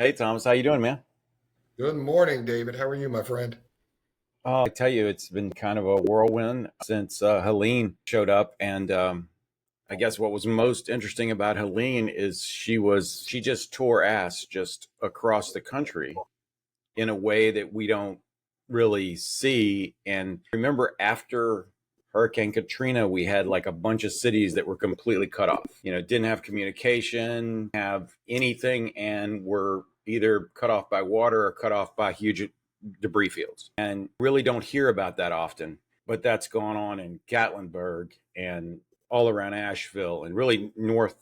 Hey Thomas, how you doing, man? Good morning, David. How are you, my friend? I tell you, it's been kind of a whirlwind since Helene showed up, and I guess what was most interesting about Helene is she just tore ass just across the country in a way that we don't really see. And remember, after Hurricane Katrina, we had like a bunch of cities that were completely cut off. Didn't have communication, have anything, and were either cut off by water or cut off by huge debris fields. And really don't hear about that often, but that's gone on in Gatlinburg and all around Asheville and really north?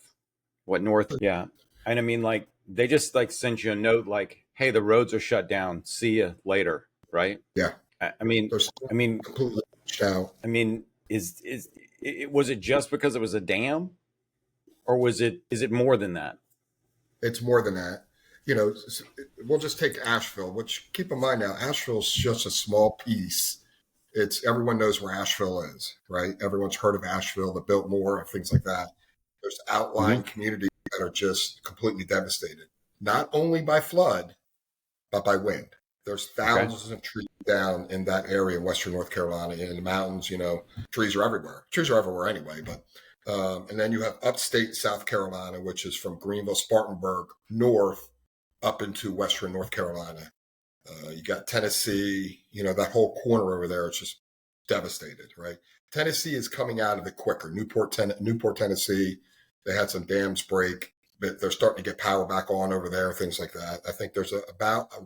Yeah. And I mean, like, they just like sent you a note like, hey, the roads are shut down. See you later. Right. Yeah, I, I mean, they're still I mean, completely washed out. I mean, was it just because it was a dam, or is it more than that? It's more than that. We'll just take Asheville, which keep in mind now, Asheville's just a small piece. It's everyone knows where Asheville is, right? Everyone's heard of Asheville, the Biltmore, and things like that. There's Hmm. outlying communities that are just completely devastated, not only by flood, but by wind. There's Okay. thousands of trees down in that area in western North Carolina in the mountains. Trees are everywhere. Trees are everywhere anyway. But and then you have upstate South Carolina, which is from Greenville, Spartanburg north up into western North Carolina. You got Tennessee. That whole corner over there. It's just devastated, right? Tennessee is coming out of it quicker. Newport, Tennessee. They had some dams break, but they're starting to get power back on over there, things like that. I think there's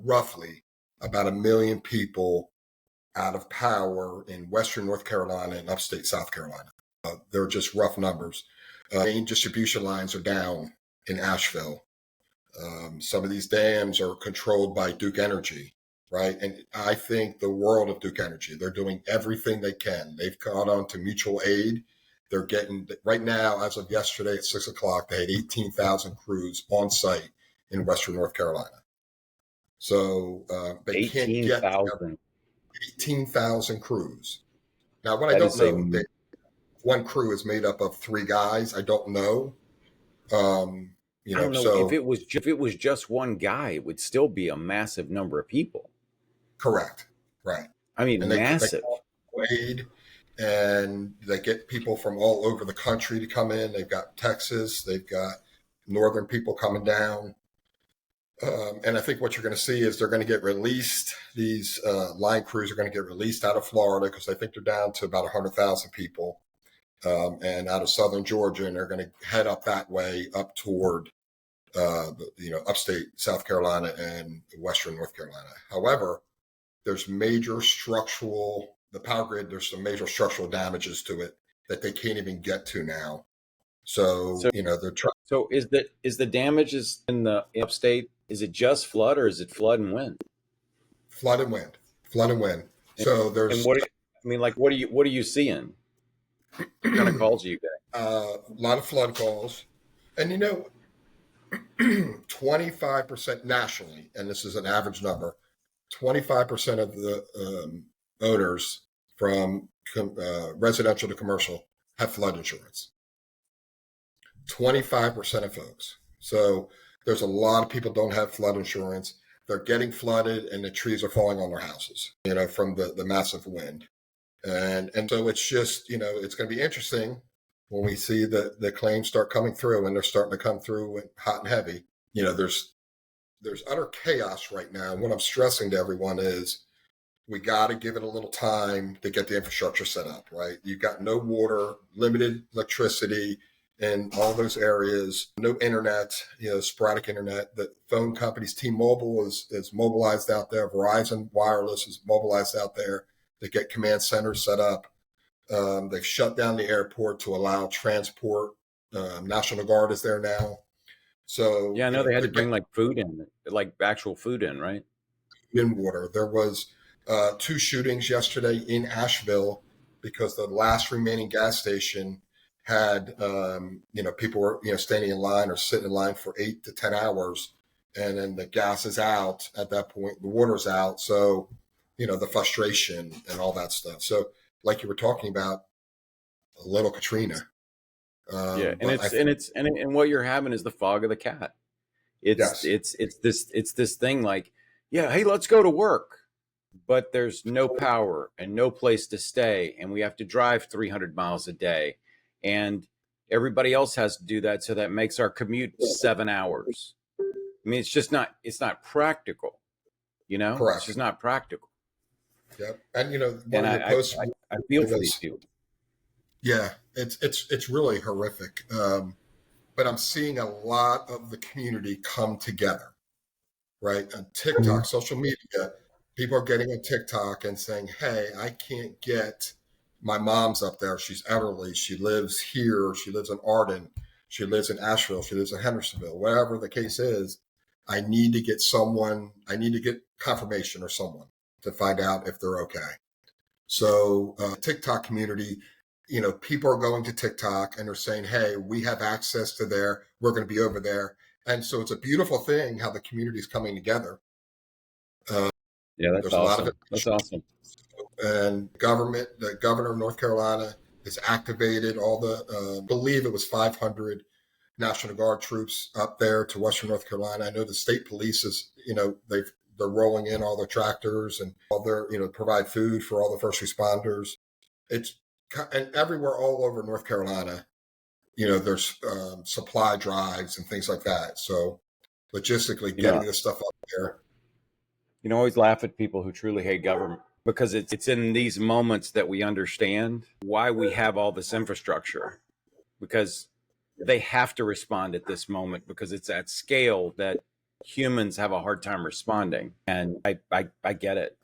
roughly about 1 million people out of power in Western North Carolina and upstate South Carolina. They're just rough numbers. Main distribution lines are down in Asheville. Some of these dams are controlled by Duke Energy, right? And I think the world of Duke Energy. They're doing everything they can. They've caught on to mutual aid. They're getting right now, as of yesterday at 6 o'clock, they had 18,000 crews on site in Western North Carolina. So they can't get 18,000. 18,000 crews. Now, what I That don't is a. know, that one crew is made up of three guys. I don't know. Um, I don't know so if it was just one guy, it would still be a massive number of people. correct, right? I And mean, they massive. call it aid, and they get people from all over the country to come in. They've got Texas, they've got northern people coming down. And I think what you're going to see is they're going to get released. These line crews are going to get released out of Florida because I think they're down to about 100,000 people, and out of southern Georgia, and they're going to head up that way up toward upstate South Carolina and western North Carolina. However, there's major structural the power grid. There's some major structural damages to it that they can't even get to now. So So they're trying is the damages in the upstate? Is it just flood or is it flood and wind? flood and wind, flood and wind. And, So and there's I mean, like, what are you seeing? What kind of calls are you getting? a lot of flood calls, and 25% nationally, and this is an average number. 25% of the owners from residential to commercial have flood insurance. 25% of folks. So there's a lot of people don't have flood insurance. They're getting flooded and the trees are falling on their houses, from the massive wind. And so it's just, it's going to be interesting when we see the claims start coming through, and they're starting to come through hot and heavy. There's utter chaos right now. And what I'm stressing to everyone is we got to give it a little time to get the infrastructure set up, right? You've got no water, limited electricity in all those areas, no internet, sporadic internet. The phone companies, T-Mobile is mobilized out there. Verizon Wireless is mobilized out there. They get command centers set up. They've shut down the airport to allow transport. National Guard is there now. So, Yeah, I know they had they're to bring getting like food in, like actual food in, right? in water. There was two shootings yesterday in Asheville because the last remaining gas station had, people were, standing in line or sitting in line for 8 to 10 hours. And then the gas is out at that point, the water's out. So, the frustration and all that stuff. So, like you were talking about, a little Katrina. Yeah, and But I it's think and it's and what you're having is the fog of the cat. Yes, It's this thing like, yeah, hey, let's go to work, but there's no power and no place to stay, and we have to drive 300 miles a day, and everybody else has to do that, so that makes our commute 7 hours. I mean, it's not practical, it's correct. just not practical. Yep. And one And of your posts, I feel for these was, people. yeah, it's really horrific. But I'm seeing a lot of the community come together, right? On TikTok, social media, people are getting on TikTok and saying, "Hey, I can't get my mom's up there. She's elderly. She lives here. She lives in Arden. She lives in Asheville. She lives in Hendersonville. Whatever the case is, I need to get someone. I need to get confirmation or someone to find out if they're okay." So, TikTok community, people are going to TikTok and they're saying, "Hey, we have access to there. We're going to be over there." And so it's a beautiful thing how the community is coming together. Uh, Yeah, that's there's a lot of it, awesome. That's awesome. and the governor of North Carolina has activated all the, believe it was 500 National Guard troops up there to Western North Carolina. I know the state police is, they're rolling in all their tractors and all their, provide food for all the first responders. It's and everywhere all over North Carolina, there's supply drives and things like that. So logistically, You know, getting this stuff up there. I always laugh at people who truly hate government, because it's in these moments that we understand why we have all this infrastructure, because they have to respond at this moment, because it's at scale that humans have a hard time responding. And I get it.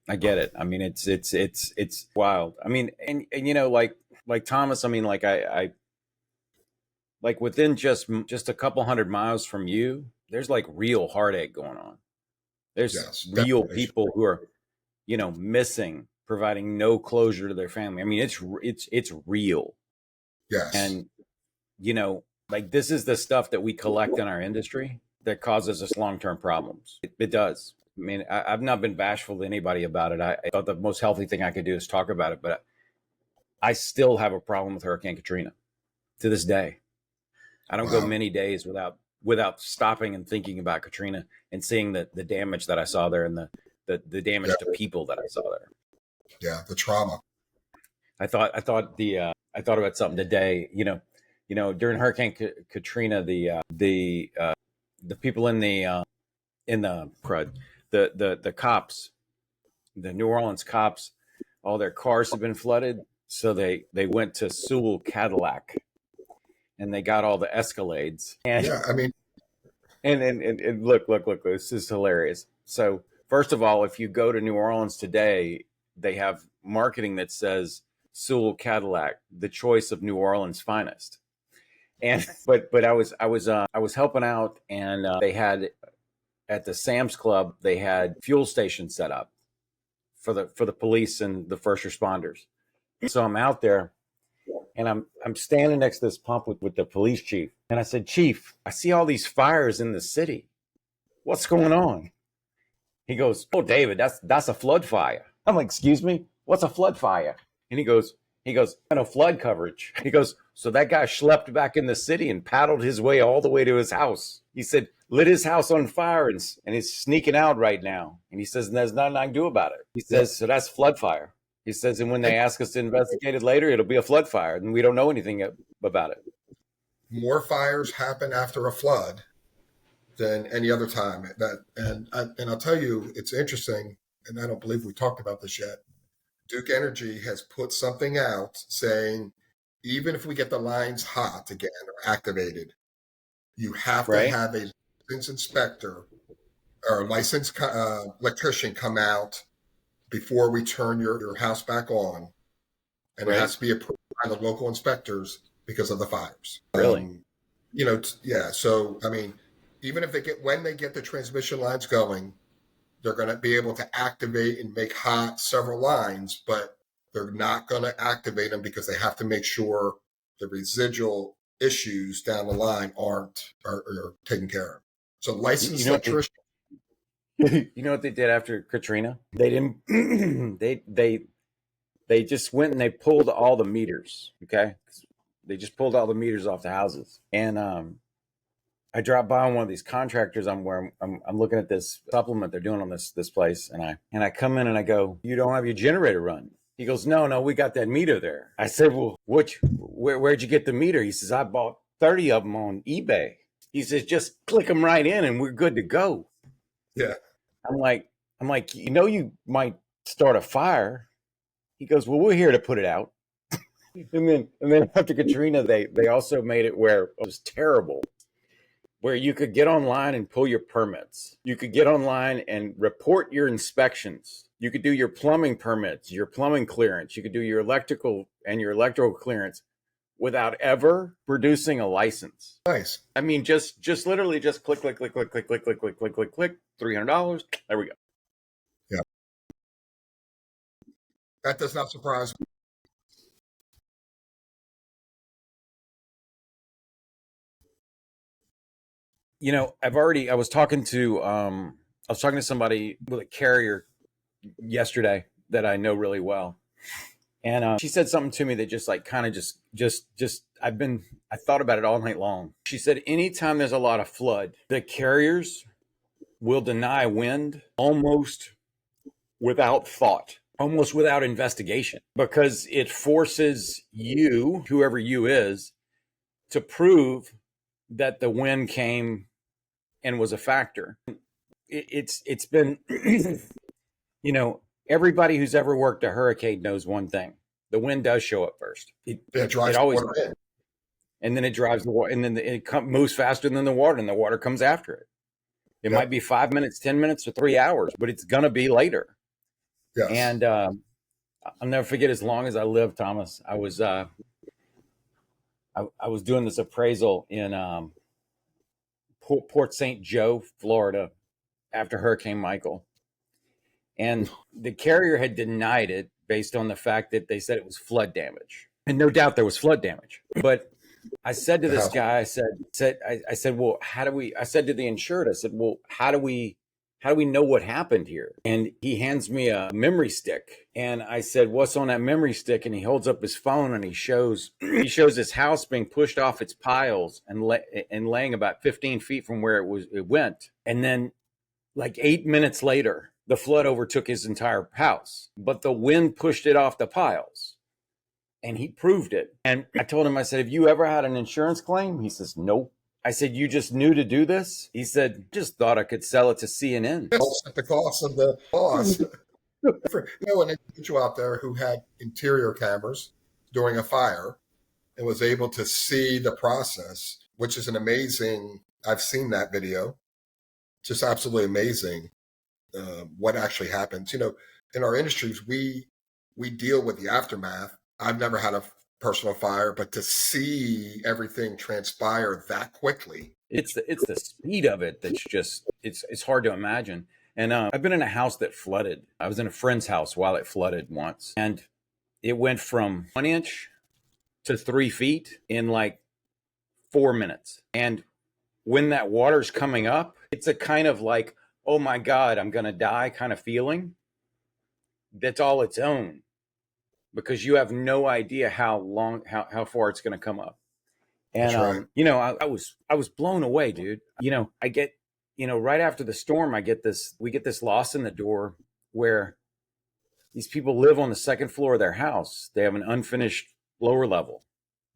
I get it. I mean, it's wild. I mean, and like Thomas, I mean, I like within just a couple hundred miles from you, there's like real heartache going on. There's Yes, real devastation. people who are, missing, providing no closure to their family. I mean, it's real. Yes, And, like this is the stuff that we collect in our industry that causes us long-term problems. It does. I mean, I've not been bashful to anybody about it. I thought the most healthy thing I could do is talk about it, but I still have a problem with Hurricane Katrina to this day. I don't go wow. many days without stopping and thinking about Katrina and seeing the damage that I saw there, and the Yeah, damage to people that I saw there. yeah, the trauma. I thought about something today. During Hurricane Katrina, the people in the crud, the cops, the New Orleans cops, all their cars have been flooded, so they went to Sewell Cadillac and they got all the Escalades. And Yeah, I mean, and look, this is hilarious. So first of all, if you go to New Orleans today, they have marketing that says Sewell Cadillac, the choice of New Orleans finest. And but I was helping out, and they had at the Sam's Club, they had fuel stations set up for the police and the first responders. So I'm out there, and I'm standing next to this pump with the police chief, and I said, "Chief, I see all these fires in the city. What's going on?" He goes, "Oh, David, that's a flood fire." I'm like, "Excuse me, what's a flood fire?" And he goes, "I know flood coverage." He goes, "So that guy schlepped back in the city and paddled his way all the way to his house." He said, "Lit his house on fire, and he's sneaking out right now." And he says, "And there's nothing I can do about it." He Yeah. says, "So that's flood fire." He says, "And when And they ask us to investigate it later, it'll be a flood fire, and we don't know anything about it." more fires happen after a flood than any other time. And I'll tell you, it's interesting, and I don't believe we talked about this yet. Duke Energy has put something out saying, even if we get the lines hot again or activated, you have to Right? have a licensed inspector or a licensed electrician come out before we turn your house back on, and it Right? has to be approved by the local inspectors because of the fires. Really? Yeah. So I mean, even if when they get the transmission lines going, they're going to be able to activate and make hot several lines, but they're not going to activate them because they have to make sure the residual issues down the line are taken care of. So You licensed know what they electrician. you know what they did after Katrina? They didn't they just went and they pulled all the meters. Okay, they just pulled all the meters off the houses, and I dropped by on one of these contractors. I'm looking at this supplement they're doing on this place, and I come in and I go, "You don't have your generator run?" He goes, "No, we got that meter there." I said, "Well, where'd you get the meter?" He says, "I bought 30 of them on eBay." He says, "Just click them right in, and we're good to go." Yeah. I'm like, you might start a fire. He goes, "Well, we're here to put it out." And then after Katrina, they also made it where it was terrible, where you could get online and pull your permits. You could get online and report your inspections. You could do your plumbing permits, your plumbing clearance. You could do your electrical clearance without ever producing a license. Nice. I mean, just literally just click, $300. There we go. Yeah. That does not surprise me. I was talking to somebody with a carrier yesterday that I know really well. And she said something to me that just like kind of just I thought about it all night long. She said, anytime there's a lot of flood, the carriers will deny wind almost without thought, almost without investigation, because it forces you, whoever you is, to prove that the wind came and was a factor. It's been, everybody who's ever worked a hurricane knows one thing: the wind does show up first. It drives always the water in. And then it drives the water, and then it moves faster than the water, and the water comes after it. It might be 5 minutes, 10 minutes, or 3 hours, but it's gonna be later. Yes. And I'll never forget, as long as I live, Thomas, I was doing this appraisal in Port St. Joe, Florida, after Hurricane Michael, and the carrier had denied it based on the fact that they said it was flood damage, and no doubt there was flood damage. But I said to this guy, I said, well, I said to the insured, I said, well, how do we know what happened here? And he hands me a memory stick. And I said, what's on that memory stick? And he holds up his phone and he shows his house being pushed off its piles and laying about 15 feet from where it went. And then like 8 minutes later, the flood overtook his entire house, but the wind pushed it off the piles. And he proved it. And I told him, I said, have you ever had an insurance claim? He says, nope. I said, you just knew to do this? He said, just thought I could sell it to CNN. At the cost of the loss. An individual out there who had interior cameras during a fire and was able to see the process, which is I've seen that video, just absolutely amazing what actually happens. In our industries, we deal with the aftermath. I've never had a personal fire, but to see everything transpire that quickly. It's the speed of it that's just, it's hard to imagine. And I've been in a house that flooded. I was in a friend's house while it flooded once. And it went from 1 inch to 3 feet in like 4 minutes. And when that water's coming up, it's a kind of like, oh my God, I'm going to die kind of feeling. That's all its own, because you have no idea how far it's going to come up. And, right. I was blown away, dude. I get, right after the storm, we get this loss in the door where these people live on the second floor of their house. They have an unfinished lower level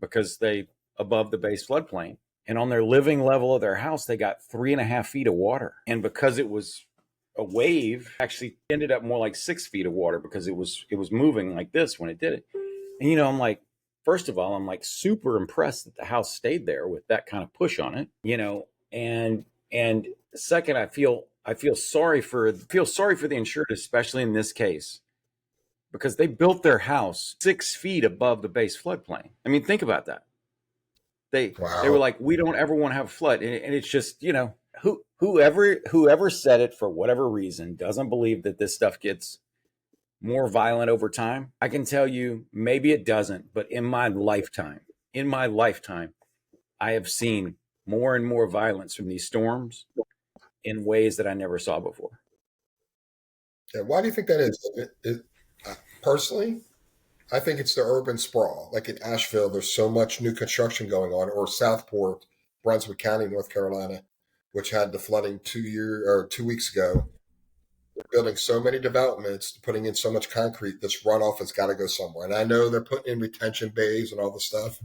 because they above the base floodplain. And on their living level of their house, they got 3.5 feet of water. And because it was a wave, actually ended up more like 6 feet of water, because it was moving like this when it did it. And I'm like, first of all, I'm like super impressed that the house stayed there with that kind of push on it, and second, I feel sorry for the insured, especially in this case, because they built their house 6 feet above the base floodplain. I mean, think about that. They were like, we don't ever want to have a flood, and it's just, whoever said it, for whatever reason, doesn't believe that this stuff gets more violent over time. I can tell you, maybe it doesn't, but in my lifetime, I have seen more and more violence from these storms in ways that I never saw before. Yeah, why do you think that is? Personally, I think it's the urban sprawl. Like in Asheville, there's so much new construction going on, or Southport, Brunswick County, North Carolina, which had the flooding 2 weeks ago. They're building so many developments, putting in so much concrete. This runoff has got to go somewhere. And I know they're putting in retention bays and all this stuff.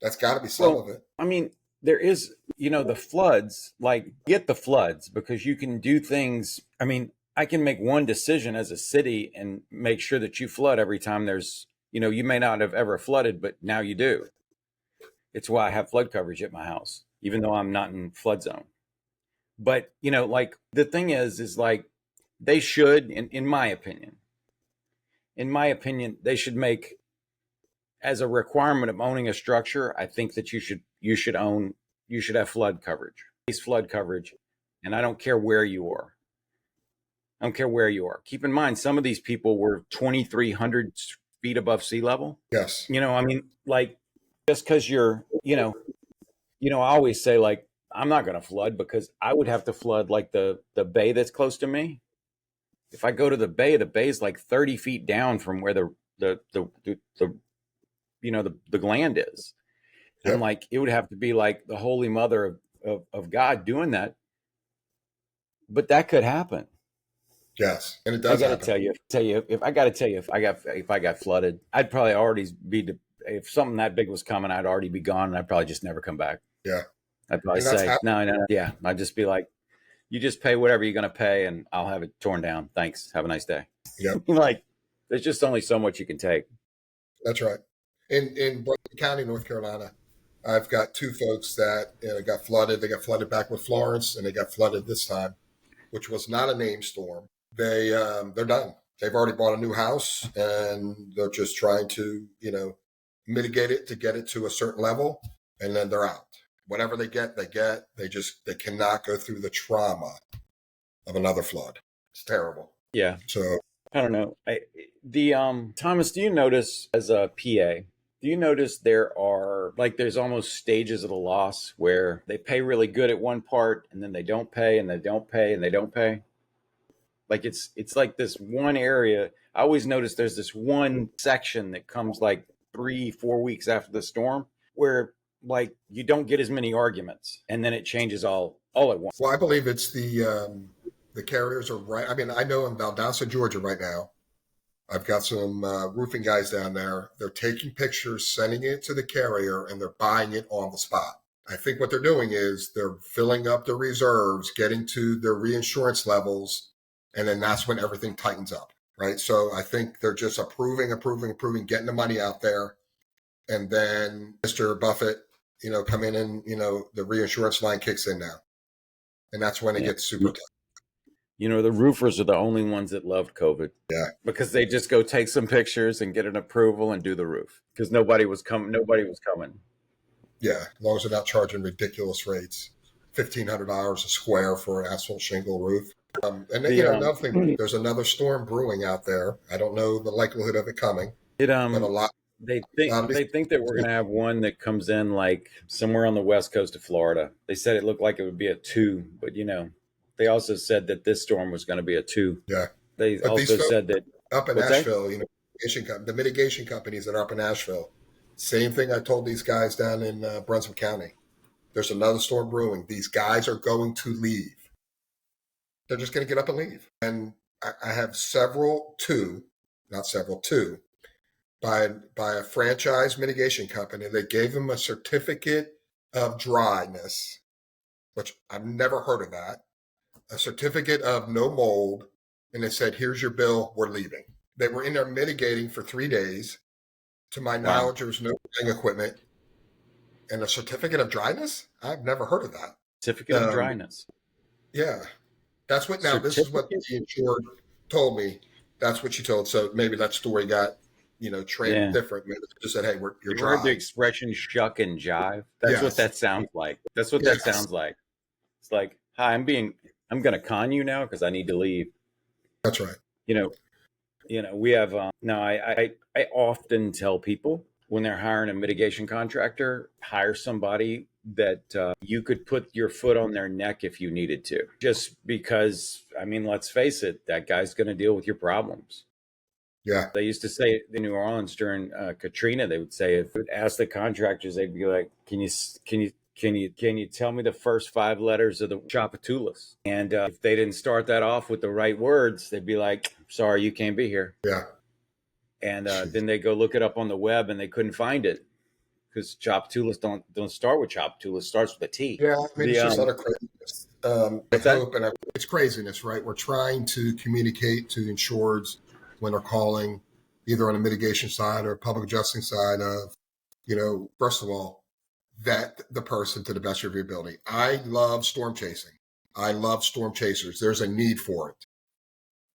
That's got to be some of it. I mean, there is, the floods, like get the floods because you can do things. I mean, I can make one decision as a city and make sure that you flood every time there's, you may not have ever flooded, but now you do. It's why I have flood coverage at my house, even though I'm not in flood zone. But, like the thing is like they should, in my opinion, they should make as a requirement of owning a structure. I think that you should have flood coverage, and I don't care where you are. Keep in mind, some of these people were 2,300 feet above sea level. Yes. I mean, like just because you're, I always say like I'm not going to flood because I would have to flood like the bay that's close to me. If I go to the bay is like 30 feet down from where the gland is. Yep. And like it would have to be like the Holy Mother of God doing that. But that could happen. Yes, and it does. I got to tell you, if I got flooded, I'd probably already be. If something that big was coming, I'd already be gone, and I'd probably just never come back. Yeah, I'd probably say no. Yeah, I'd just be like, you just pay whatever you're going to pay, and I'll have it torn down. Thanks. Have a nice day. Yeah, like there's just only so much you can take. That's right. In Brunswick County, North Carolina, I've got two folks that got flooded. They got flooded back with Florence, and they got flooded this time, which was not a named storm. They're done. They've already bought a new house, and they're just trying to, mitigate it to get it to a certain level, and then they're out. Whatever they get. They cannot go through the trauma of another flood. It's terrible. Yeah. So I don't know. Thomas, do you notice as a PA? Do you notice there's almost stages of the loss where they pay really good at one part and then they don't pay and they don't pay and they don't pay? Like it's like this one area. I always notice there's this one section that comes like 3-4 weeks after the storm where like you don't get as many arguments and then it changes all at once. Well, I believe it's the carriers are right. I mean, I know in Valdosta, Georgia right now, I've got some roofing guys down there. They're taking pictures, sending it to the carrier, and they're buying it on the spot. I think what they're doing is they're filling up the reserves, getting to their reinsurance levels, and then that's when everything tightens up, right? So I think they're just approving, getting the money out there. And then Mr. Buffett, come in and, the reinsurance line kicks in now. And that's when it gets super tight. The roofers are the only ones that loved COVID. Yeah. Because they just go take some pictures and get an approval and do the roof. Because nobody was coming. Yeah. As long as they're not charging ridiculous rates. $1,500 a square for an asphalt shingle roof. And then, another thing, there's another storm brewing out there. I don't know the likelihood of it coming. But a lot. They think that we're going to have one that comes in like somewhere on the west coast of Florida. They said it looked like it would be a 2, but they also said that this storm was going to be a 2. Yeah. They also said that up in Nashville, the mitigation companies that are up in Nashville, same thing I told these guys down in Brunswick County. There's another storm brewing. These guys are going to leave. They're just going to get up and leave. And I have two, by a franchise mitigation company. They gave them a certificate of dryness, which I've never heard of that. A certificate of no mold. And they said, here's your bill. We're leaving. They were in there mitigating for 3 days. To my knowledge, there was no equipment. And a certificate of dryness? I've never heard of that. Certificate of dryness. Yeah. That's what, now this is what the insured told me. That's what she told. So maybe that story got, trained different. Maybe they just said, hey, you're dry. Heard the expression shuck and jive? That's what that sounds like. That sounds like. It's like, hi, I'm going to con you now because I need to leave. That's right. We have, I often tell people when they're hiring a mitigation contractor, hire somebody that you could put your foot on their neck if you needed to. Just because, let's face it, that guy's going to deal with your problems. Yeah. They used to say in New Orleans during Katrina, they would say, if it asked the contractors, they'd be like, can you can you tell me the first 5 letters of the Tchoupitoulas? And if they didn't start that off with the right words, they'd be like, sorry, you can't be here. Yeah. And then they go look it up on the web and they couldn't find it because Tchoupitoulas don't start with Tchoupitoulas, starts with a T. Yeah, I mean, The it's just utter craziness. I what's that? hope, and it's craziness, right? We're trying to communicate to the insureds when they're calling, either on the mitigation side or public adjusting side of, first of all, vet the person to the best of your ability. I love storm chasing. I love storm chasers. There's a need for it,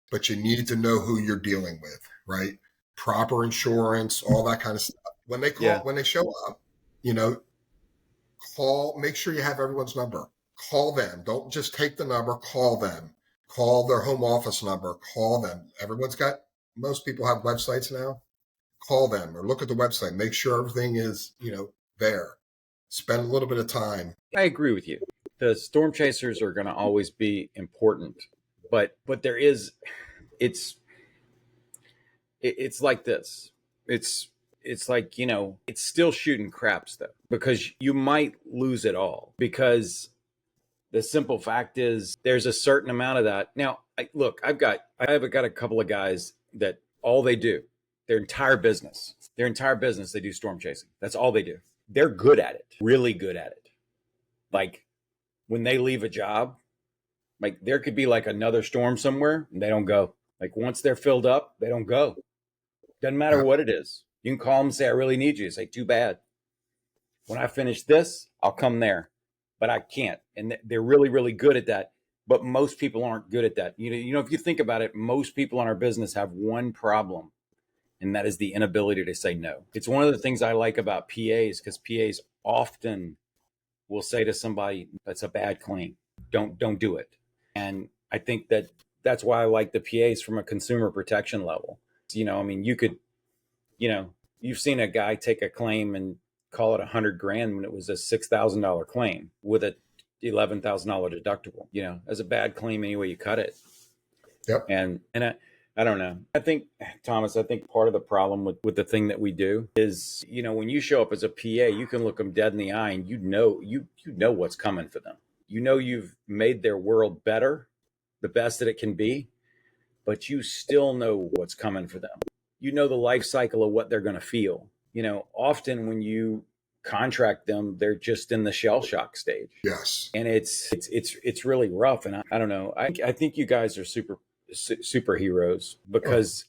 but you need to know who you're dealing with, right? Proper insurance, all that kind of stuff. When they call, Yeah. when they show up, call, make sure you have everyone's number. Call them. Don't just take the number, call them. Call their home office number, call them. Most people have websites now. Call them or look at the website. Make sure everything is, there. Spend a little bit of time. I agree with you. The storm chasers are going to always be important, but there is, it's like this. It's like, it's still shooting craps though, because you might lose it all, because the simple fact is there's a certain amount of that. Now, I've got a couple of guys that all they do, their entire business, they do storm chasing. That's all they do. They're good at it, really good at it. Like when they leave a job, like there could be like another storm somewhere and they don't go. Like once they're filled up, they don't go. Doesn't matter what it is. You can call them and say, I really need you. Say, too bad. When I finish this, I'll come there. But I can't. And they're really, really good at that. But most people aren't good at that. If you think about it, most people in our business have one problem, and that is the inability to say no. It's one of the things I like about PAs, because PAs often will say to somebody, that's a bad claim. Don't do it. And I think that's why I like the PAs from a consumer protection level. You could, you've seen a guy take a claim and call it $100,000 when it was a $6,000 claim with a $11,000 deductible. As a bad claim any way you cut it. Yep. And I don't know. I think, Thomas, part of the problem with the thing that we do is, when you show up as a PA, you can look them dead in the eye and you know what's coming for them. You've made their world better, the best that it can be, but you still know what's coming for them. You know the life cycle of what they're going to feel. Often when you contract them, they're just in the shell shock stage. Yes. And it's really rough. And I don't know. I think you guys are superheroes, because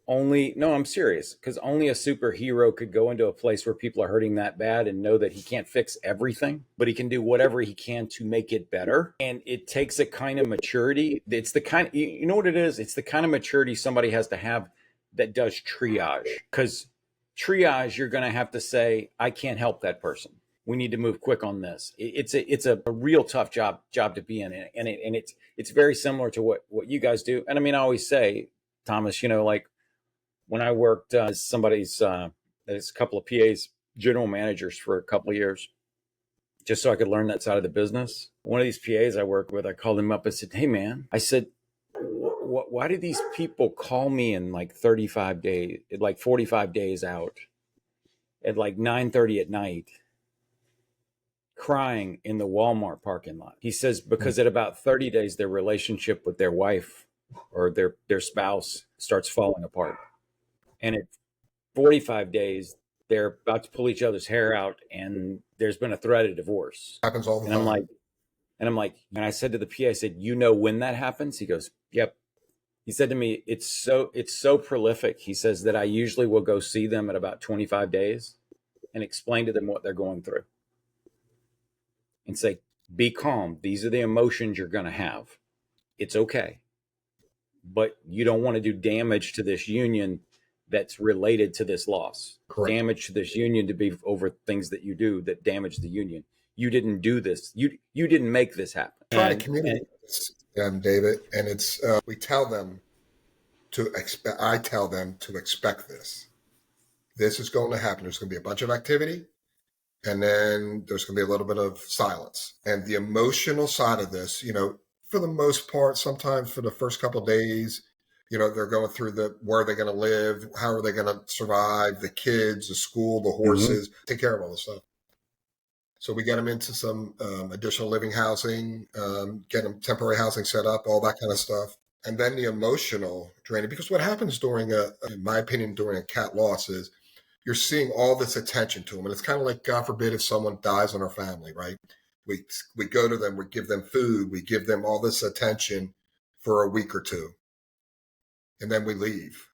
I'm serious, because only a superhero could go into a place where people are hurting that bad and know that he can't fix everything, but he can do whatever he can to make it better. And it takes a kind of maturity. It's the kind, you know what it is? It's the kind of maturity somebody has to have that does triage. Because triage, you're going to have to say, I can't help that person. We need to move quick on this. It's a real tough job to be in, and it's very similar to what you guys do. And I mean, I always say, Thomas, like when I worked as somebody's, there's a couple of PAs, general managers for a couple of years, just so I could learn that side of the business. One of these PAs I worked with, I called him up and said, hey man, I said, why do these people call me in like 35 days, like 45 days out at like 9:30 at night, crying in the Walmart parking lot? He says, because at about 30 days, their relationship with their wife or their spouse starts falling apart. And at 45 days, they're about to pull each other's hair out and there's been a threat of divorce. Happens all the time. And I said to the PA, I said, when that happens? He goes, yep. He said to me, it's so prolific. He says that I usually will go see them at about 25 days and explain to them what they're going through and say, be calm. These are the emotions you're going to have. It's okay. But you don't want to do damage to this union that's related to this loss. Correct. Damage to this union to be over things that you do that damage the union. You didn't do this. You didn't make this happen. Try to communicate this, David, and it's we tell them to expect. I tell them to expect this. This is going to happen. There's going to be a bunch of activity, and then there's going to be a little bit of silence. And the emotional side of this, for the most part, sometimes for the first couple of days, they're going through where are they going to live, how are they going to survive, the kids, the school, the horses, take care of all this stuff. So we get them into some additional living housing, get them temporary housing set up, all that kind of stuff. And then the emotional draining, because what happens during in my opinion, during a cat loss is you're seeing all this attention to them. And it's kind of like, God forbid, if someone dies in our family, right? We go to them, we give them food, we give them all this attention for a week or two. And then we leave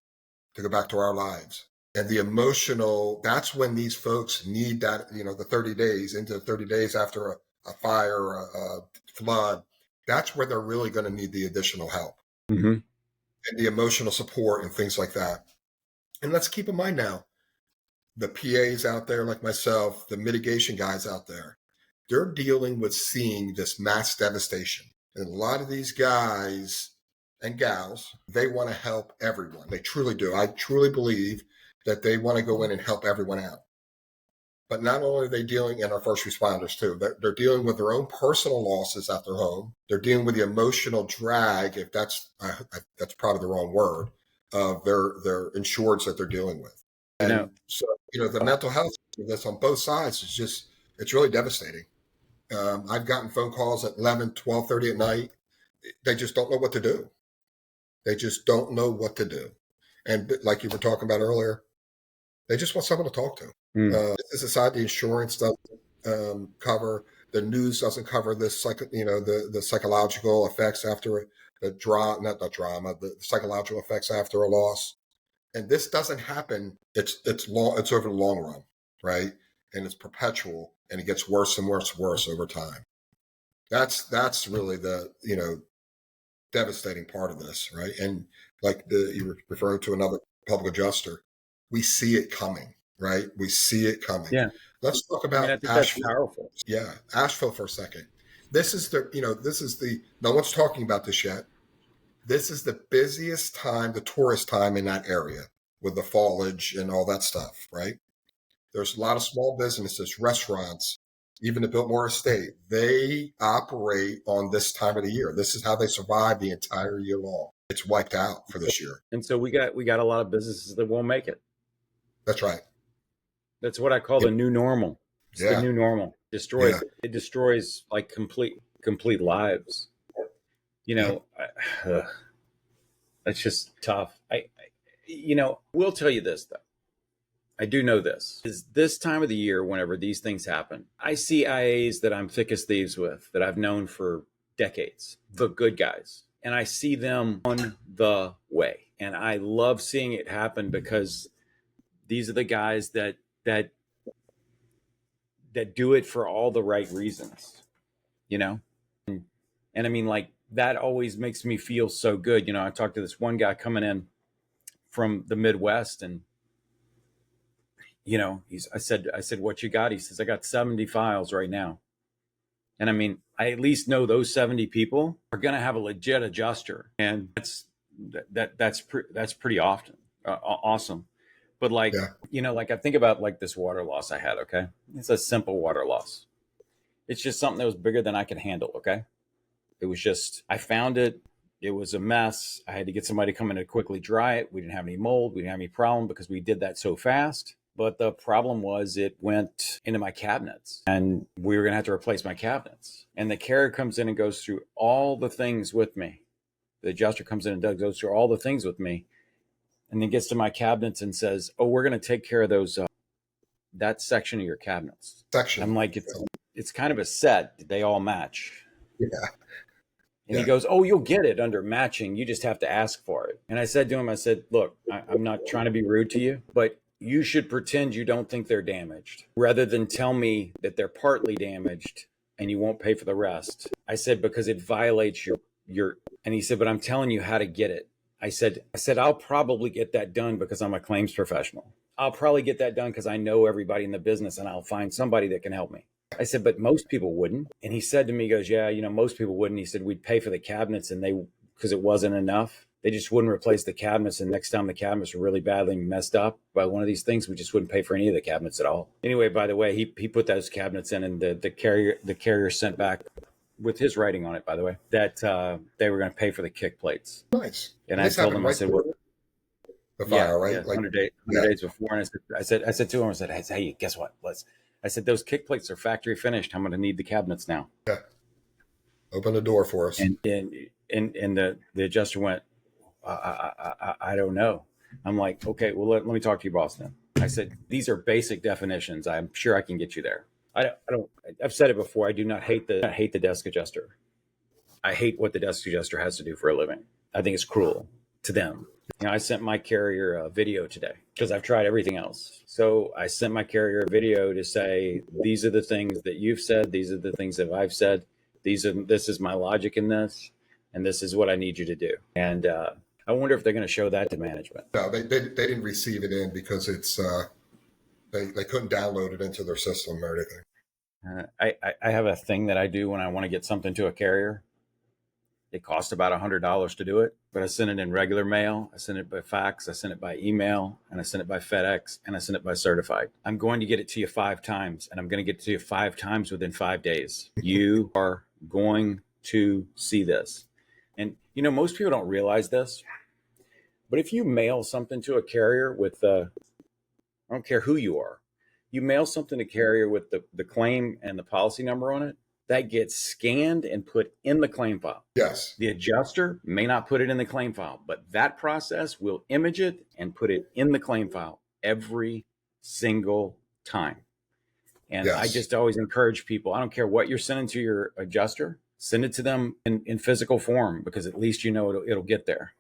to go back to our lives. And the emotional, that's when these folks need that, the 30 days, into 30 days after a fire, or a flood, that's where they're really going to need the additional help Mm-hmm. and the emotional support and things like that. And let's keep in mind now, the PAs out there like myself, the mitigation guys out there, they're dealing with seeing this mass devastation. And a lot of these guys and gals, they want to help everyone. They truly do. I truly believe that they want to go in and help everyone out. But not only are they dealing, and our first responders too, they're dealing with their own personal losses at their home. They're dealing with the emotional drag, if that's probably the wrong word, of their insureds that they're dealing with. And so, the mental health of this on both sides is just, it's really devastating. I've gotten phone calls at 11, 12:30 at night. They just don't know what to do. They just don't know what to do. And like you were talking about earlier, they just want someone to talk to. This is a side the insurance doesn't cover. The news doesn't cover this, the psychological effects after the psychological effects after a loss. And this doesn't happen. It's over the long run, right? And it's perpetual, and it gets worse and worse and worse over time. That's really the devastating part of this, right? And like you were referring to another public adjuster, we see it coming, right? We see it coming. Yeah. Let's talk about I think that's powerful. Yeah, Asheville for a second. This is no one's talking about this yet. This is the busiest time, the tourist time in that area with the foliage and all that stuff, right? There's a lot of small businesses, restaurants, even the Biltmore Estate. They operate on this time of the year. This is how they survive the entire year long. It's wiped out for this year. And so we got a lot of businesses that won't make it. That's right. That's what I call the new normal. It's the new normal. It destroys like complete lives. That's just tough. We'll tell you this though. I do know this is this time of the year, whenever these things happen, I see IAs that I'm thick as thieves with, that I've known for decades, the good guys, and I see them on the way. And I love seeing it happen because these are the guys that do it for all the right reasons, and I mean, like, that always makes me feel so good. I talked to this one guy coming in from the Midwest, and I said, what you got? He says, I got 70 files right now. And I mean, I at least know those 70 people are going to have a legit adjuster. And that's pretty often awesome. But like I think about like this water loss I had. Okay. It's a simple water loss. It's just something that was bigger than I could handle. Okay. It was just, I found it. It was a mess. I had to get somebody to come in to quickly dry it. We didn't have any mold. We didn't have any problem because we did that so fast. But the problem was it went into my cabinets, and we were going to have to replace my cabinets. And the carrier comes in and goes through all the things with me. The adjuster comes in and goes through all the things with me, and then gets to my cabinets and says, oh, we're going to take care of those, that section of your cabinets. I'm like, it's kind of a set. They all match. Yeah. And he goes, oh, you'll get it under matching. You just have to ask for it. And I said to him, I said, look, I'm not trying to be rude to you, but you should pretend you don't think they're damaged rather than tell me that they're partly damaged and you won't pay for the rest. I said, because it violates your, and he said, but I'm telling you how to get it. I said, I'll probably get that done because I'm a claims professional. I'll probably get that done because I know everybody in the business and I'll find somebody that can help me. I said, but most people wouldn't. And he said to me, he goes, yeah, most people wouldn't. He said, we'd pay for the cabinets and because it wasn't enough. They just wouldn't replace the cabinets. And next time the cabinets were really badly messed up by one of these things, we just wouldn't pay for any of the cabinets at all. Anyway, by the way, he put those cabinets in, and the carrier sent back with his writing on it, by the way, that they were going to pay for the kick plates. Nice. And I told him, I said, well, the fire, right? Yeah, 100 days before. And I said to him, I said, hey, guess what? I said, those kick plates are factory finished. I'm going to need the cabinets now. Yeah. Open the door for us. And the adjuster went, I don't know. I'm like, okay, well, let me talk to your boss then. I said, these are basic definitions. I'm sure I can get you there. I've said it before. I do not hate the desk adjuster. I hate what the desk adjuster has to do for a living. I think it's cruel to them. I sent my carrier a video today because I've tried everything else. So I sent my carrier a video to say, these are the things that you've said. These are the things that I've said. This is my logic in this, and this is what I need you to do. And I wonder if they're going to show that to management. No, they didn't receive it in because it's they couldn't download it into their system or anything. I have a thing that I do when I want to get something to a carrier. It costs about $100 to do it, but I send it in regular mail. I send it by fax. I send it by email, and I send it by FedEx, and I send it by certified. I'm going to get it to you 5 times, and I'm going to get it to you 5 times within 5 days. You are going to see this. And, most people don't realize this, but if you mail something to a carrier with I don't care who you are, you mail something to carrier with the claim and the policy number on it, that gets scanned and put in the claim file. Yes. The adjuster may not put it in the claim file, but that process will image it and put it in the claim file every single time. And yes. I just always encourage people, I don't care what you're sending to your adjuster, send it to them in physical form, because at least it'll get there.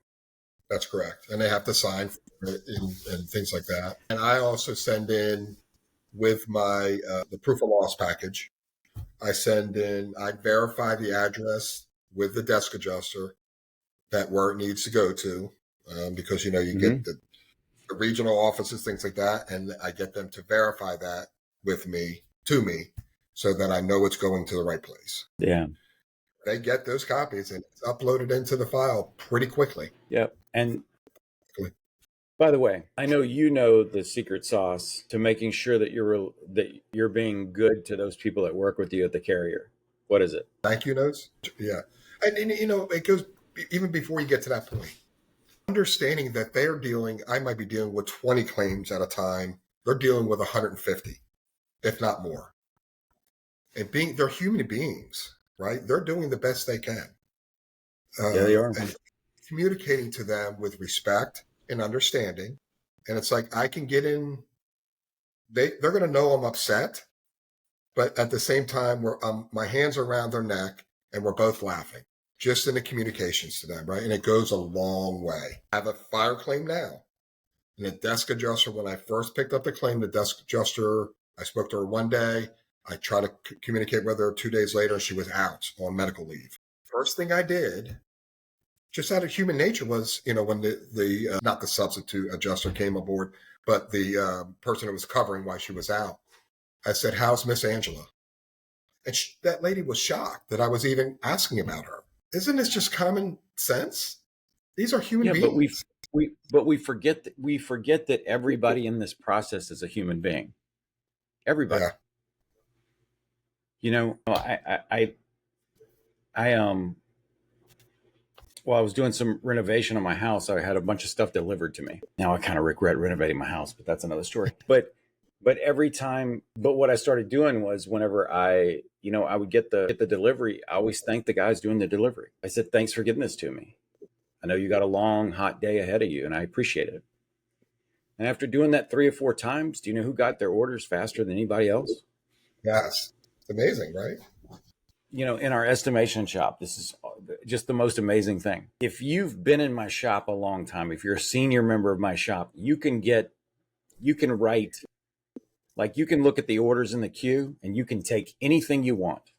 That's correct. And they have to sign and things like that. And I also send in with my the proof of loss package. I verify the address with the desk adjuster where it needs to go to, because, you get the regional offices, things like that. And I get them to verify that to me, so that I know it's going to the right place. Yeah. They get those copies and it's uploaded into the file pretty quickly. Yep. And by the way, I know the secret sauce to making sure that you're being good to those people that work with you at the carrier. What is it? Thank you notes. Yeah. And it goes even before you get to that point. Understanding that I might be dealing with 20 claims at a time. They're dealing with 150, if not more. And they're human beings, right? They're doing the best they can. Yeah, they are. And communicating to them with respect and understanding. And it's like, I can get in, they're going to know I'm upset, but at the same time, my hands are around their neck and we're both laughing, just in the communications to them, right? And it goes a long way. I have a fire claim now. And the desk adjuster, when I first picked up the claim, the desk adjuster, I spoke to her one day. I tried to communicate with her 2 days later, and she was out on medical leave. First thing I did, just out of human nature, was, when the not the substitute adjuster came aboard, but the person who was covering while she was out, I said, "How's Miss Angela?" And that lady was shocked that I was even asking about her. Isn't this just common sense? These are human beings. But we forget that everybody in this process is a human being. Everybody. Yeah. While I was doing some renovation on my house, I had a bunch of stuff delivered to me. Now I kind of regret renovating my house, but that's another story. But what I started doing was, whenever I would get the delivery, I always thanked the guys doing the delivery. I said, "Thanks for getting this to me. I know you got a long, hot day ahead of you, and I appreciate it." And after doing that 3 or 4 times, do you know who got their orders faster than anybody else? Yes. It's amazing, right? In our estimation shop, this is just the most amazing thing. If you've been in my shop a long time, if you're a senior member of my shop, you can write, like, you can look at the orders in the queue and you can take anything you want.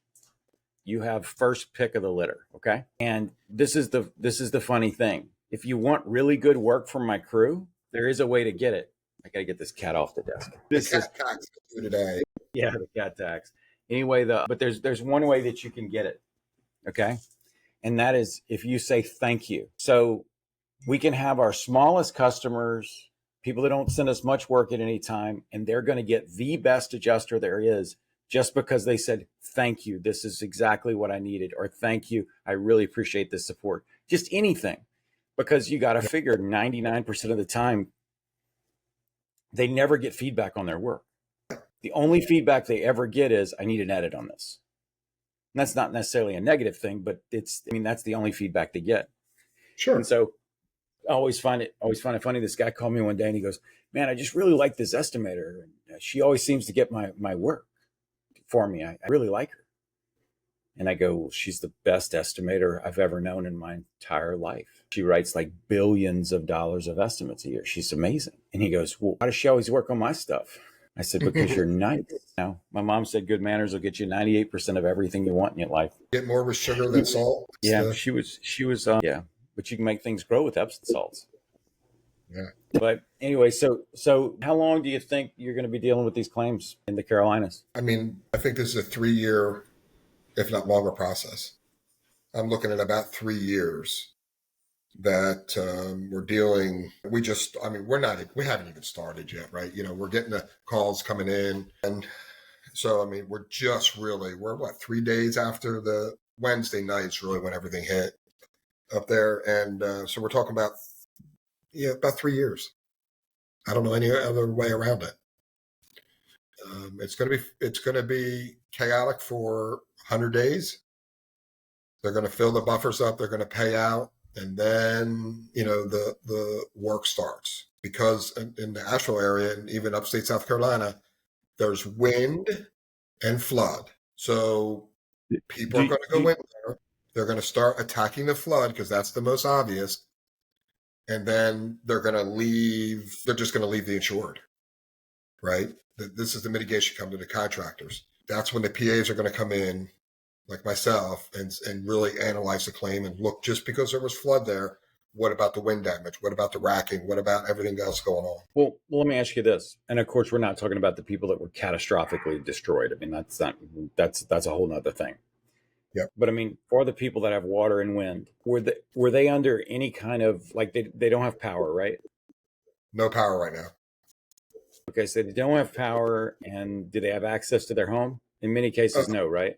You have first pick of the litter. Okay. And this is the funny thing. If you want really good work from my crew, there is a way to get it. I got to get this cat off the desk. The cat tax today. Yeah, the cat tax. Anyway, but there's one way that you can get it. Okay. And that is if you say thank you. So we can have our smallest customers, people that don't send us much work at any time, and they're going to get the best adjuster there is, just because they said, "Thank you. This is exactly what I needed." Or, "Thank you. I really appreciate this support." Just anything. Because you got to figure 99% of the time, they never get feedback on their work. The only feedback they ever get is, I need an edit on this. And that's not necessarily a negative thing, but that's the only feedback they get. Sure. And so I always find it funny. This guy called me one day and he goes, man, I just really like this estimator. And she always seems to get my work for me. I really like her. And I go, well, she's the best estimator I've ever known in my entire life. She writes like billions of dollars of estimates a year. She's amazing. And he goes, well, why does she always work on my stuff? I said, because you're nice. Now, my mom said good manners will get you 98% of everything you want in your life. Get more with sugar than salt. Yeah, she was, yeah, but you can make things grow with Epsom salts. Yeah. But anyway, so how long do you think you're going to be dealing with these claims in the Carolinas? I mean, I think this is a 3-year, if not longer process. I'm looking at about 3 years that we're dealing. We haven't even started yet, right? We're getting the calls coming in. And so, I mean, we're 3 days after the Wednesday nights, really, when everything hit up there. And so we're talking about 3 years. I don't know any other way around it. It's going to be chaotic for 100 days. They're going to fill the buffers up. They're going to pay out. And then, the work starts, because in the Asheville area and even upstate South Carolina, there's wind and flood. So people are going to go in there. They're going to start attacking the flood because that's the most obvious. And then they're going to leave. They're just going to leave the insured, right? This is the mitigation coming to the contractors. That's when the PAs are going to come in, like myself, and really analyze the claim and look, just because there was flood there, what about the wind damage? What about the racking? What about everything else going on? Well, let me ask you this. And of course, we're not talking about the people that were catastrophically destroyed. I mean, that's a whole nother thing. Yep. But I mean, for the people that have water and wind, were they under any kind of, like, they don't have power, right? No power right now. Okay, so they don't have power, and do they have access to their home? In many cases, no, right?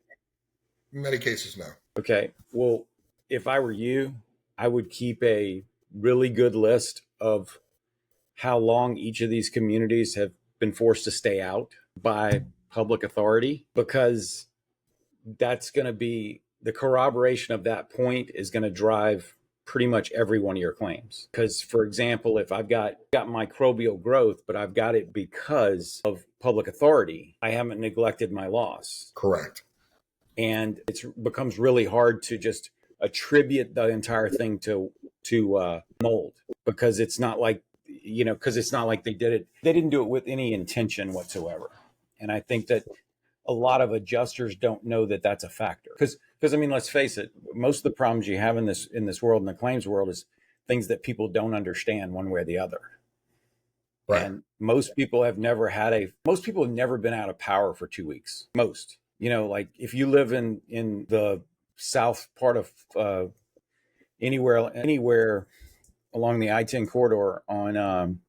In many cases, no. Okay, well, if I were you, I would keep a really good list of how long each of these communities have been forced to stay out by public authority, because that's going to be the corroboration of that point is going to drive pretty much every one of your claims. Because, for example, if I've got microbial growth, but I've got it because of public authority, I haven't neglected my loss. Correct. And it becomes really hard to just attribute the entire thing to mold, because it's not like, they didn't do it with any intention whatsoever. And I think that a lot of adjusters don't know that that's a factor, because I mean, let's face it, most of the problems you have in this world, in the claims world, is things that people don't understand one way or the other. Right. And most people have never been out of power for 2 weeks. Most, like if you live in the south part of anywhere along the I-10 corridor on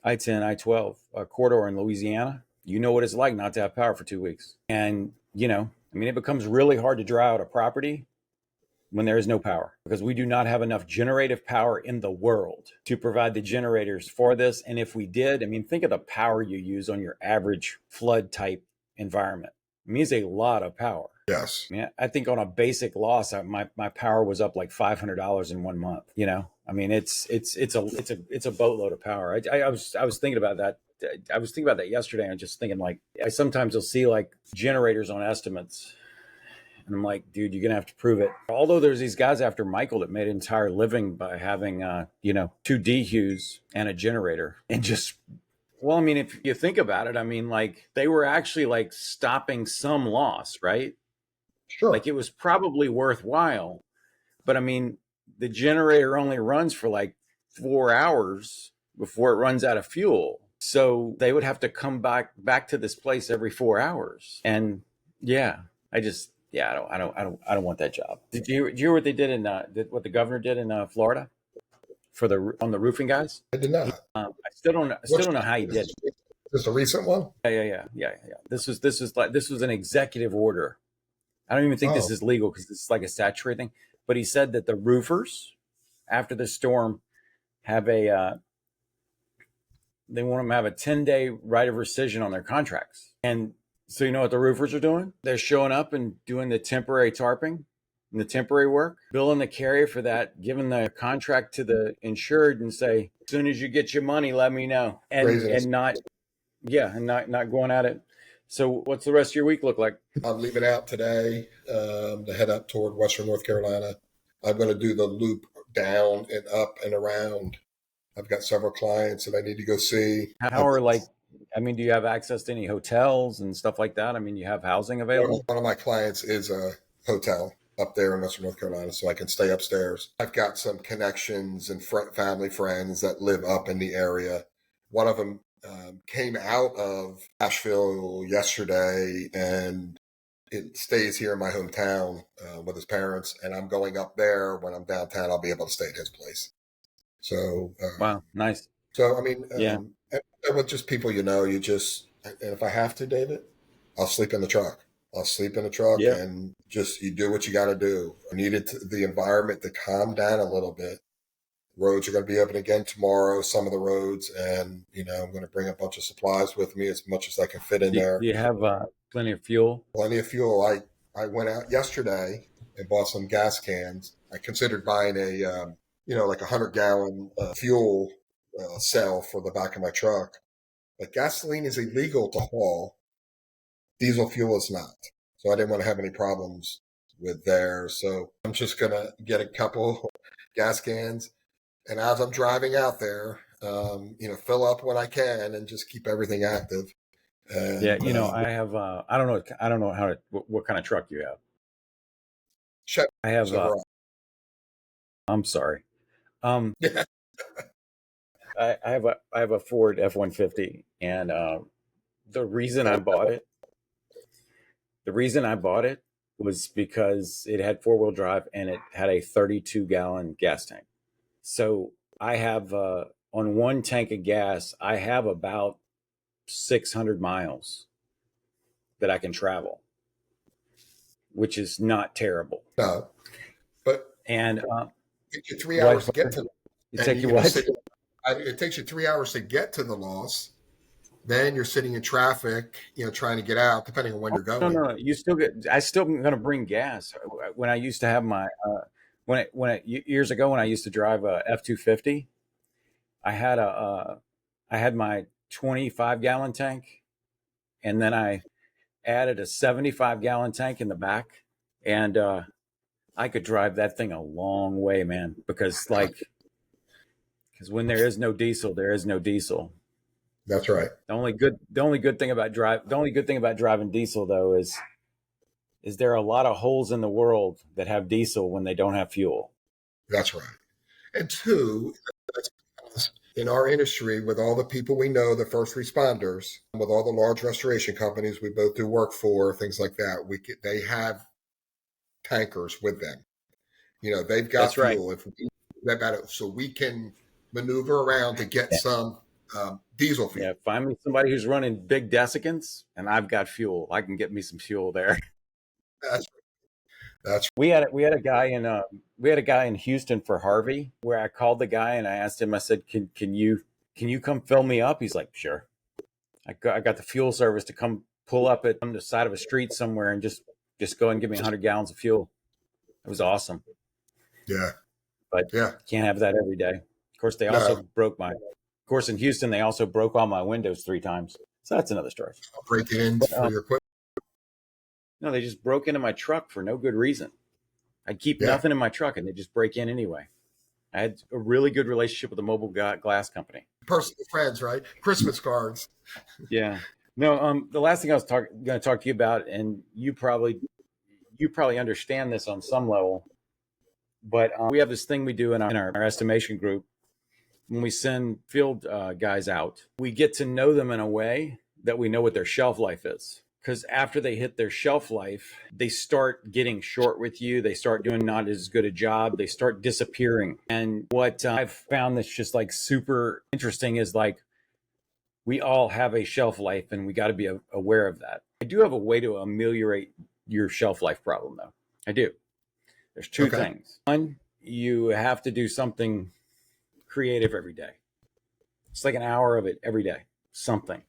I-10, I-12 corridor in Louisiana, you know what it's like not to have power for 2 weeks. And, it becomes really hard to draw out a property when there is no power, because we do not have enough generative power in the world to provide the generators for this. And if we did, think of the power you use on your average flood type environment. It's a lot of power. Yes. I think on a basic loss, my power was up like $500 in 1 month. It's a boatload of power. I was thinking about that. I was thinking about that yesterday, and just thinking, like, I sometimes will see like generators on estimates, and I'm like, dude, you're gonna have to prove it. Although there's these guys after Michael that made an entire living by having 2 DHUs and a generator, and just, well, if you think about it, like, they were actually like stopping some loss, right? Sure. Like, it was probably worthwhile, but the generator only runs for like 4 hours before it runs out of fuel. So they would have to come back to this place every 4 hours. And I don't want that job. Did you hear what they did what the governor did in Florida on the roofing guys? I did not. I still don't know how he did. Is this a recent one? Yeah. This was an executive order. I don't even think this is legal, because this is like a statutory thing. But he said that the roofers, after the storm, have They want them to have a 10-day right of rescission on their contracts. And so you know what the roofers are doing? They're showing up and doing the temporary tarping and the temporary work, billing the carrier for that, giving the contract to the insured and say, as soon as you get your money, let me know. Craziness. And not, yeah, and not going at it. So what's the rest of your week look like? I'm leaving out today to head up toward Western North Carolina. I'm going to do the loop down and up and around. I've got several clients that I need to go see. How are like, I mean, do you have access to any hotels and stuff like that? I mean, you have housing available? One of my clients is a hotel up there in Western North Carolina, so I can stay upstairs. I've got some connections and family friends that live up in the area. One of them came out of Asheville yesterday, and it stays here in my hometown with his parents. And I'm going up there when I'm downtown. I'll be able to stay at his place. So, Wow, nice. so I mean, Yeah. and with just people, you just, and if I have to, David, I'll sleep in the truck. I'll sleep in the truck Yeah. and just, you do what you got to do. I needed the environment to calm down a little bit. Roads are going to be open again tomorrow, some of the roads, and I'm going to bring a bunch of supplies with me as much as I can fit in there. Do you have plenty of fuel? Plenty of fuel. I went out yesterday and bought some gas cans. I considered buying a like 100-gallon fuel cell for the back of my truck, but gasoline is illegal to haul. Diesel fuel is not, so I didn't want to have any problems with there. So I'm just gonna get a couple gas cans. And as I'm driving out there, fill up when I can and just keep everything active. And, Yeah, I have I don't know what kind of truck you have. Chevy I have Silverado. I'm sorry. I Yeah. have a Ford F-150, and the reason I bought it, was because it had four-wheel drive and it had a 32-gallon gas tank. So I have on one tank of gas, I have about 600 miles that I can travel, which is not terrible. No, but And it takes you 3 hours to get to. You take you what? It takes you 3 hours to get to the loss. Then you're sitting in traffic, trying to get out, depending on when you're going. No. You still get. I still going to bring gas. When I used to have my years ago when I used to drive a F-250, I had my 25-gallon tank, and then I added a 75-gallon tank in the back, and I could drive that thing a long way, man. Because when there is no diesel, there is no diesel. That's right. The only good thing about driving diesel though is there are a lot of holes in the world that have diesel when they don't have fuel. That's right. And two, in our industry, with all the people we know, the first responders, with all the large restoration companies we both do work for, things like that, they have tankers with them. They've got That's right. fuel. So we can maneuver around to get some diesel fuel. Yeah, find me somebody who's running big desiccants, and I've got fuel. I can get me some fuel there. That's we had a guy in Houston for Harvey, where I called the guy and I asked him. I said, "Can you come fill me up?" He's like, "Sure." I got the fuel service to come pull up on the side of a street somewhere and just go and give me 100 gallons of fuel. It was awesome. Yeah. But can't have that every day. Of course, they also broke in Houston, they also broke all my windows 3 times. So that's another story. Breaking in for your equipment. No, they just broke into my truck for no good reason. I'd keep nothing in my truck and they just break in anyway. I had a really good relationship with a mobile glass company. Personal friends, right? Christmas cards. Yeah. No, the last thing I was going to talk to you about, and you probably understand this on some level, but we have this thing we do in our estimation group. When we send field guys out, we get to know them in a way that we know what their shelf life is. Because after they hit their shelf life, they start getting short with you. They start doing not as good a job. They start disappearing. And what I've found that's just super interesting is we all have a shelf life and we got to be aware of that. I do have a way to ameliorate your shelf life problem, though. I do. There's 2 things. One, you have to do something creative every day. It's like an hour of it every day. Something.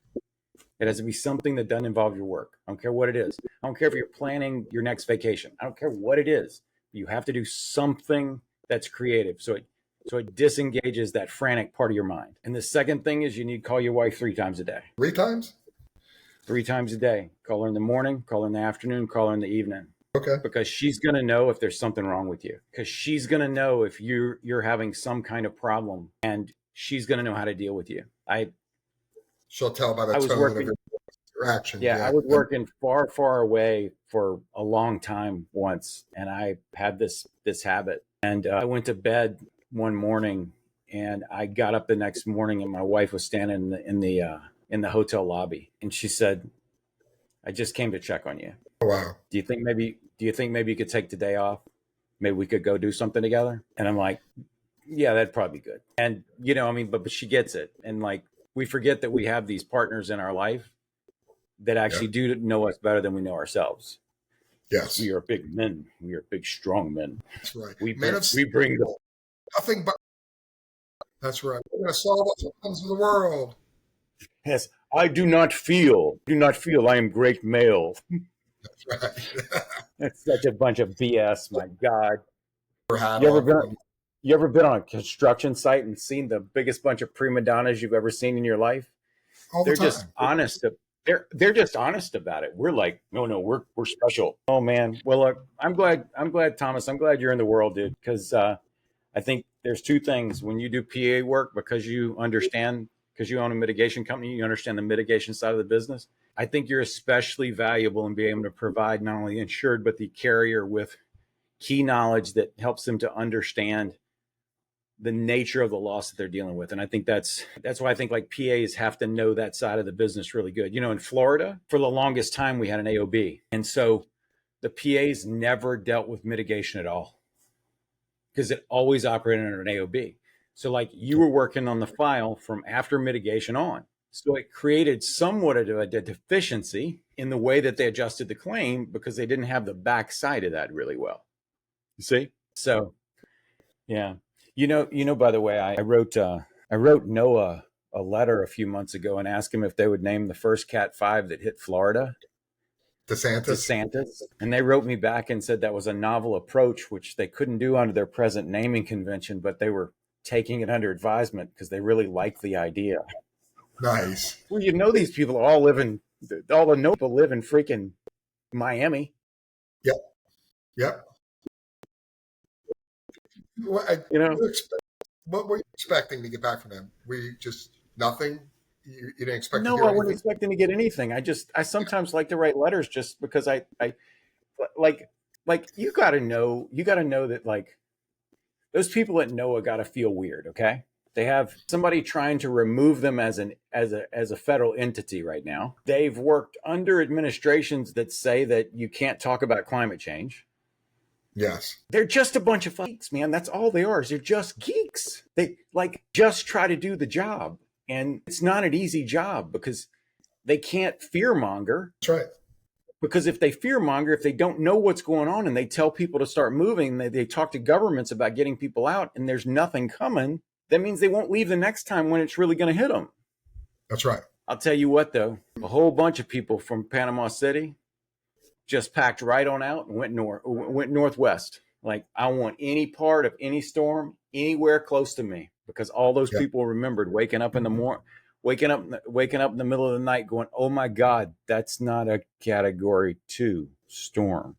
It has to be something that doesn't involve your work. I don't care what it is. I don't care if you're planning your next vacation. I don't care what it is. You have to do something that's creative. So it disengages that frantic part of your mind. And the second thing is you need to call your wife 3 times a day. 3 times? 3 times a day. Call her in the morning, call her in the afternoon, call her in the evening. Okay. Because she's going to know if there's something wrong with you. Because she's going to know if you're having some kind of problem, and she's going to know how to deal with you. She'll tell by the I was tone working, of your action. I was working far, far away for a long time once, and I had this habit. And I went to bed one morning, and I got up the next morning, and my wife was standing in the hotel lobby, and she said, "I just came to check on you. Oh, wow. Do you think maybe you could take the day off? Maybe we could go do something together?" And I'm like, "Yeah, that'd probably be good." And but she gets it. And like, we forget that we have these partners in our life that actually do know us better than we know ourselves. Yes. We are big men. We are big, strong men. That's right. We bring the nothing but. That's right. We're going to solve all the problems of the world. Yes, I do not feel I am great male. That's right. That's such a bunch of BS. My God. You You ever been on a construction site and seen the biggest bunch of prima donnas you've ever seen in your life? They're just honest. They're just honest about it. We're like, no, we're special. Oh man. Well, look, I'm glad, Thomas. I'm glad you're in the world, dude. Because I think there's two things when you do PA work, because you own a mitigation company, you understand the mitigation side of the business. I think you're especially valuable in being able to provide not only the insured but the carrier with key knowledge that helps them to understand the nature of the loss that they're dealing with. And I think that's why I think like PAs have to know that side of the business really good. In Florida, for the longest time, we had an AOB. And so the PAs never dealt with mitigation at all because it always operated under an AOB. So like you were working on the file from after mitigation on. So it created somewhat of a deficiency in the way that they adjusted the claim because they didn't have the backside of that really well. You see? So, yeah. By the way, I wrote NOAA a letter a few months ago and asked him if they would name the first Cat 5 that hit Florida. DeSantis. And they wrote me back and said that was a novel approach, which they couldn't do under their present naming convention, but they were taking it under advisement because they really liked the idea. Nice. Well, these people all the NOAA people live in freaking Miami. Yep. What were you expecting to get back from them? Were you just nothing? You didn't expect to hear anything? No, I wasn't expecting to get anything. I sometimes like to write letters just because I like you got to know that like those people at NOAA got to feel weird, okay? They have somebody trying to remove them as a federal entity right now. They've worked under administrations that say that you can't talk about climate change. Yes. They're just a bunch of geeks, man. That's all they are. They're just geeks. They just try to do the job. And it's not an easy job because they can't fearmonger. That's right. Because if they fearmonger, if they don't know what's going on and they tell people to start moving, they talk to governments about getting people out and there's nothing coming, that means they won't leave the next time when it's really going to hit them. That's right. I'll tell you what, though, a whole bunch of people from Panama City just packed right on out and went northwest. Like, I want any part of any storm anywhere close to me, because all those people remembered waking up in the middle of the night going, oh my God, that's not a Category 2 storm.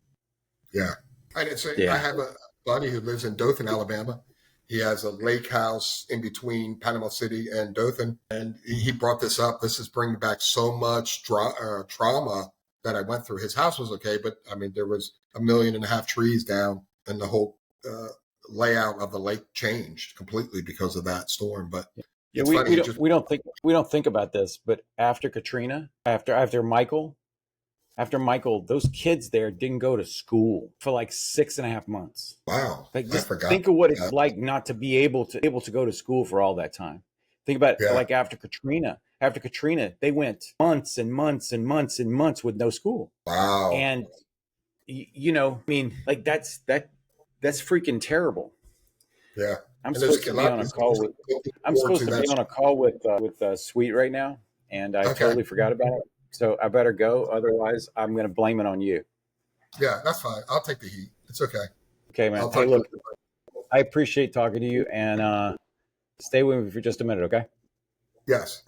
Yeah. And I have a buddy who lives in Dothan, Alabama. He has a lake house in between Panama City and Dothan. And he brought this up. This is bringing back so much trauma that I went through. His house was okay, but I mean, there was 1.5 million trees down, and the whole layout of the lake changed completely because of that storm. But we don't think about this, but after Katrina, after Michael, those kids there didn't go to school for like 6.5 months. Wow. Like, just think of what it's like not to be able to go to school for all that time. Think about it, like after Katrina, they went months and months and months and months with no school. Wow. And I mean, like that's freaking terrible. Yeah. I'm And there's supposed a to be lot on of a call with looking I'm forward supposed to to that. be on a call with Sweet right now, and I Okay. totally forgot about it. So I better go. Otherwise, I'm going to blame it on you. Yeah, that's fine. I'll take the heat. It's okay. Okay, man. I'll Hey, talk to look, you. I appreciate talking to you, and stay with me for just a minute, okay? Yes.